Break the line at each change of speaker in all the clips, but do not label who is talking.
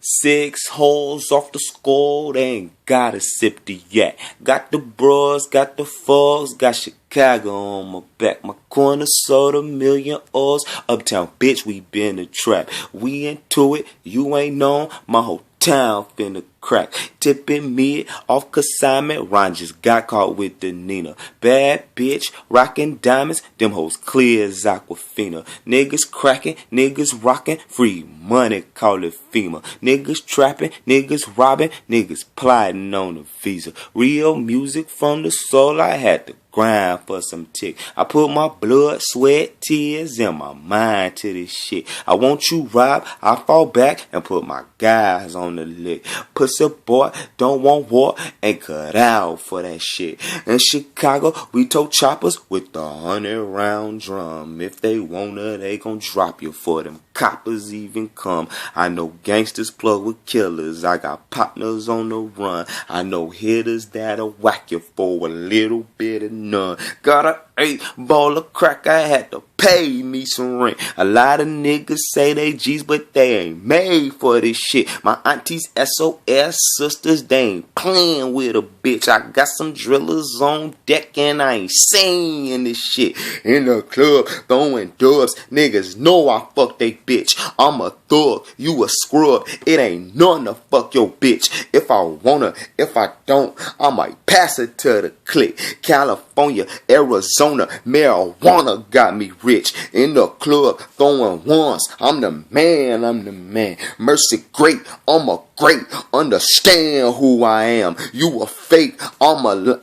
6 holes off the score, they ain't gotta sip the yak. Got the bros, got the fogs, got Chicago on my back. My corner sold a million O's. Uptown, bitch, we been a trap. We into it, you ain't known. My whole town finna crack. Tipping mid off consignment. Ron just got caught with the Nina. Bad bitch, rockin' diamonds. Them hoes clear as Aquafina. Niggas cracking, niggas rockin'. Free money, call it FEMA. Niggas trapping, niggas robbing. Niggas plotting on a visa. Real music from the soul. I had to grind for some tick. I put my blood, sweat, tears, and my mind to this shit. I want you rob, I fall back and put my guys on the lick. Pussy boy, don't want war, and cut out for that shit. In Chicago, we tow choppers with the 100-round drum. If they wanna, they gon' drop you for them coppers even come. I know gangsters plug with killers. I got partners on the run. I know hitters that'll whack you for a little bit of none. Got a 8-ball of crack, I had to pay me some rent. A lot of niggas say they G's, but they ain't made for this shit. My aunties SOS sisters, they ain't playing with a bitch. I got some drillers on deck and I ain't saying this shit. In the club, throwing dubs, niggas know I fuck they bitch. I'm a thug, you a scrub, it ain't nothing to fuck your bitch. If I wanna, if I don't, I might pass it to the click. California, Arizona, marijuana got me rich. In the club, throwing ones, I'm the man, I'm the man. Mercy great, I'm a great, understand who I am. You a fake, I'm a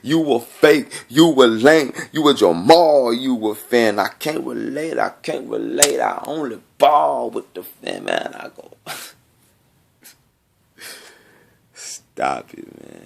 you a fake, you a lame, you a Jamal, you a fan. I can't relate, I only ball with the fan, man. I go stop it, man.